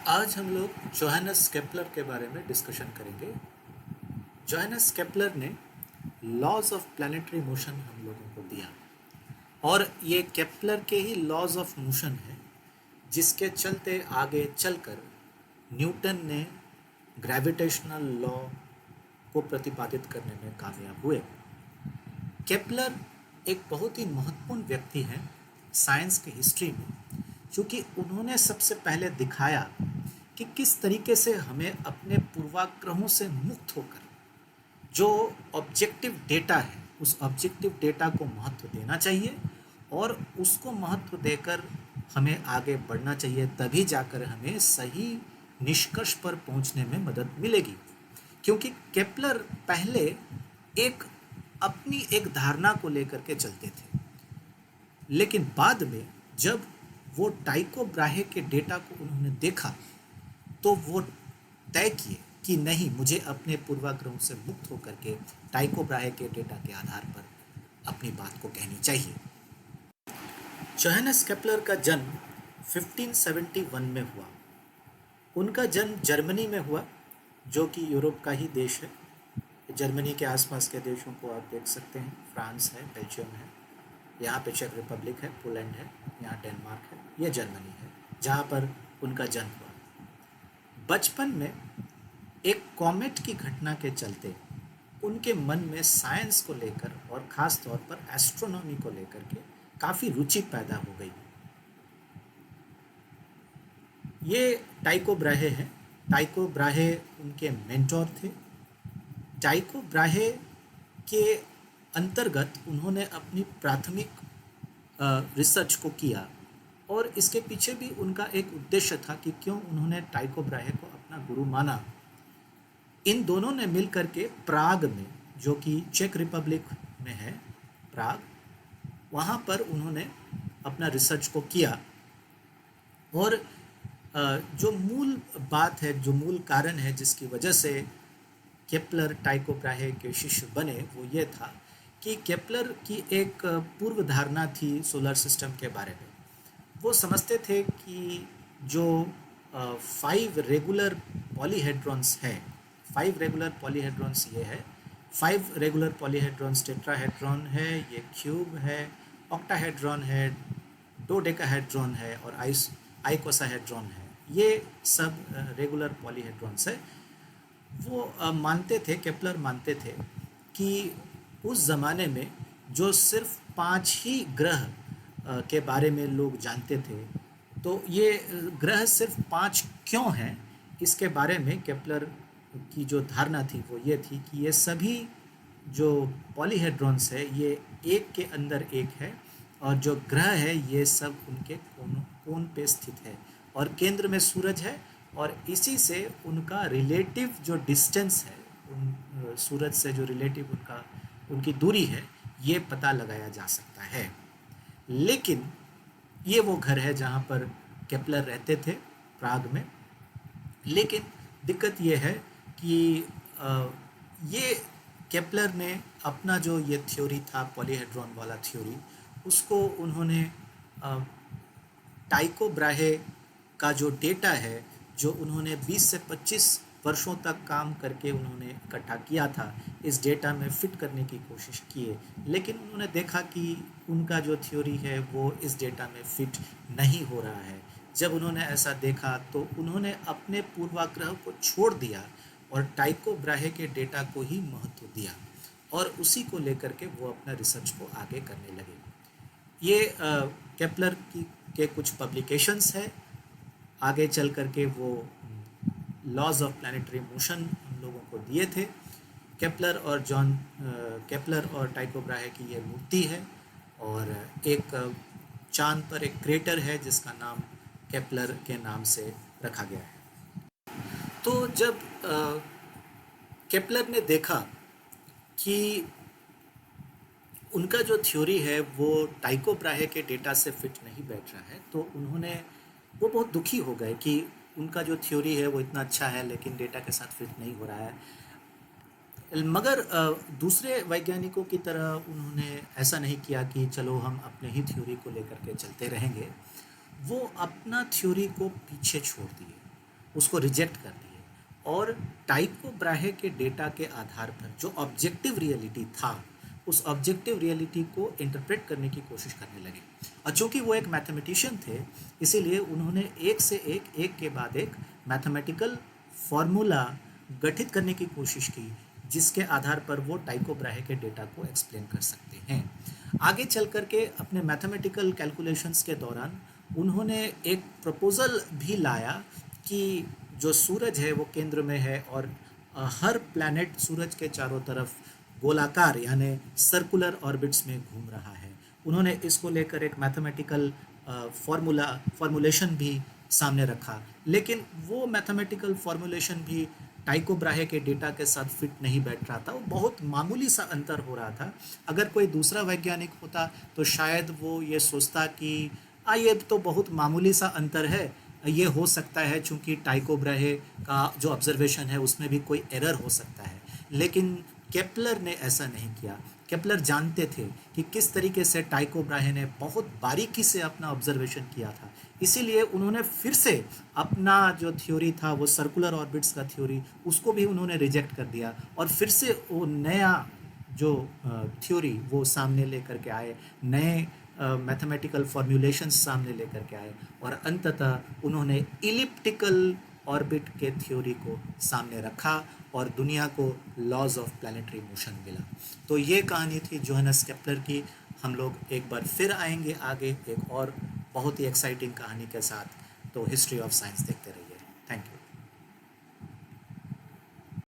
आज हम लोग जोहानस केपलर के बारे में डिस्कशन करेंगे। जोहानस केपलर ने लॉज ऑफ प्लैनेटरी मोशन हम लोगों को दिया और ये केपलर के ही लॉज ऑफ मोशन है जिसके चलते आगे चलकर न्यूटन ने ग्रेविटेशनल लॉ को प्रतिपादित करने में कामयाब हुए। केपलर एक बहुत ही महत्वपूर्ण व्यक्ति हैं साइंस की हिस्ट्री में, क्योंकि उन्होंने सबसे पहले दिखाया कि किस तरीके से हमें अपने पूर्वाग्रहों से मुक्त होकर जो ऑब्जेक्टिव डेटा है उस ऑब्जेक्टिव डेटा को महत्व देना चाहिए और उसको महत्व देकर हमें आगे बढ़ना चाहिए, तभी जाकर हमें सही निष्कर्ष पर पहुंचने में मदद मिलेगी। क्योंकि केपलर पहले एक अपनी एक धारणा को लेकर के चलते थे, लेकिन बाद में जब वो टाइको ब्राहे के डेटा को उन्होंने देखा तो वो तय किए कि नहीं, मुझे अपने पूर्वाग्रहों से मुक्त होकर के टाइको ब्राहे के डेटा के आधार पर अपनी बात को कहनी चाहिए। जोहानस केपलर का जन्म 1571 में हुआ। उनका जन्म जर्मनी में हुआ, जो कि यूरोप का ही देश है। जर्मनी के आसपास के देशों को आप देख सकते हैं, फ्रांस है, बेल्जियम है, यहाँ पे चेक रिपब्लिक है, पोलैंड है, यहाँ डेनमार्क है, यह जर्मनी है जहाँ पर उनका जन्म हुआ। बचपन में एक कॉमेट की घटना के चलते उनके मन में साइंस को लेकर और ख़ास तौर पर एस्ट्रोनॉमी को लेकर के काफ़ी रुचि पैदा हो गई। ये टाइको ब्राहे हैं। टाइको ब्राहे उनके मेंटोर थे। टाइको ब्राहे के अंतर्गत उन्होंने अपनी प्राथमिक रिसर्च को किया और इसके पीछे भी उनका एक उद्देश्य था कि क्यों उन्होंने टाइको ब्राहे को अपना गुरु माना। इन दोनों ने मिलकर के प्राग में, जो कि चेक रिपब्लिक में है, प्राग, वहाँ पर उन्होंने अपना रिसर्च को किया। और जो मूल बात है, जो मूल कारण है जिसकी वजह से केपलर टाइको ब्राहे के शिष्य बने, वो ये था कि केपलर की एक पूर्व धारणा थी सोलर सिस्टम के बारे में। वो समझते थे कि जो 5 रेगुलर पॉलीहेड्रॉन्स है, 5 रेगुलर पॉलीहेड्रॉन्स ये है, 5 रेगुलर पॉलीहेड्रॉन्स टेट्राहेड्रॉन है, ये क्यूब है, ऑक्टाहेड्रॉन है, डोडेकाहेड्रॉन है और आइकोसाहेड्रॉन है। ये सब रेगुलर पॉलीहेड्रॉन्स है। वो मानते थे, केपलर मानते थे कि उस ज़माने में जो सिर्फ 5 ही ग्रह के बारे में लोग जानते थे, तो ये ग्रह सिर्फ 5 क्यों हैं, इसके बारे में केपलर की जो धारणा थी वो ये थी कि ये सभी जो पॉलीहेड्रॉन्स है ये एक के अंदर एक है और जो ग्रह है ये सब उनके कोण पे स्थित है और केंद्र में सूरज है और इसी से उनका रिलेटिव जो डिस्टेंस है, उन सूरज से जो रिलेटिव उनकी दूरी है, ये पता लगाया जा सकता है। लेकिन ये वो घर है जहाँ पर केपलर रहते थे, प्राग में। लेकिन दिक्कत ये है कि ये केपलर ने अपना जो ये थ्योरी था पॉलीहेड्रॉन वाला थ्योरी, उसको उन्होंने टाइको ब्राहे का जो डेटा है, जो उन्होंने 20 से 25 वर्षों तक काम करके उन्होंने इकट्ठा किया था, इस डेटा में फिट करने की कोशिश किए, लेकिन उन्होंने देखा कि उनका जो थ्योरी है वो इस डेटा में फिट नहीं हो रहा है। जब उन्होंने ऐसा देखा तो उन्होंने अपने पूर्वाग्रह को छोड़ दिया और टाइको ब्राहे के डेटा को ही महत्व दिया और उसी को लेकर के वो अपना रिसर्च को आगे करने लगे। ये केपलर के कुछ पब्लिकेशंस है। आगे चल कर के वो लॉज ऑफ प्लैनेटरी मोशन हम लोगों को दिए थे। केपलर और टाइको ब्राहे की ये मूर्ति है और एक चांद पर एक क्रेटर है जिसका नाम केपलर के नाम से रखा गया है। तो जब केपलर ने देखा कि उनका जो थ्योरी है वो टाइको ब्राहे के डेटा से फिट नहीं बैठ रहा है, तो वो बहुत दुखी हो गए कि उनका जो थ्योरी है वो इतना अच्छा है लेकिन डेटा के साथ फिट नहीं हो रहा है। मगर दूसरे वैज्ञानिकों की तरह उन्होंने ऐसा नहीं किया कि चलो हम अपने ही थ्योरी को लेकर के चलते रहेंगे। वो अपना थ्योरी को पीछे छोड़ दिए उसको रिजेक्ट कर दिए और टाइको ब्राहे के डेटा के आधार पर जो ऑब्जेक्टिव रियलिटी था उस ऑब्जेक्टिव रियलिटी को इंटरप्रेट करने की कोशिश करने लगे। और चूंकि वो एक मैथमेटिशियन थे इसीलिए उन्होंने एक से एक के बाद एक मैथमेटिकल फॉर्मूला गठित करने की कोशिश की जिसके आधार पर वो टाइको ब्राहे के डेटा को एक्सप्लेन कर सकते हैं। आगे चल कर के अपने मैथमेटिकल कैलकुलेशंस के दौरान उन्होंने एक प्रपोज़ल भी लाया कि जो सूरज है वो केंद्र में है और हर प्लैनेट सूरज के चारों तरफ गोलाकार यानी सर्कुलर ऑर्बिट्स में घूम रहा है। उन्होंने इसको लेकर एक मैथमेटिकल फॉर्मूलेशन भी सामने रखा, लेकिन वो मैथमेटिकल फॉर्मूलेशन भी टाइको ब्राहे के डेटा के साथ फिट नहीं बैठ रहा था। वो बहुत मामूली सा अंतर हो रहा था। अगर कोई दूसरा वैज्ञानिक होता तो शायद वो ये सोचता कि ये तो बहुत मामूली सा अंतर है, ये हो सकता है चूंकि टाइको ब्राहे का जो ऑब्जर्वेशन है उसमें भी कोई एरर हो सकता है। लेकिन केपलर ने ऐसा नहीं किया। केपलर जानते थे कि किस तरीके से टाइको ब्राहे ने बहुत बारीकी से अपना ऑब्जर्वेशन किया था, इसीलिए उन्होंने फिर से अपना जो थ्योरी था वो सर्कुलर ऑर्बिट्स का थ्योरी उसको भी उन्होंने रिजेक्ट कर दिया और फिर से वो नया जो थ्योरी वो सामने लेकर के आए, नए मैथमेटिकल फॉर्मूलेशंस सामने लेकर के आए और अंततः उन्होंने इलिप्टिकल ऑर्बिट के थ्योरी को सामने रखा और दुनिया को लॉज ऑफ प्लैनेटरी मोशन मिला। तो ये कहानी थी जोहानस केपलर की। हम लोग एक बार फिर आएंगे आगे एक और बहुत ही एक्साइटिंग कहानी के साथ। तो हिस्ट्री ऑफ साइंस देखते रहिए। Thank you.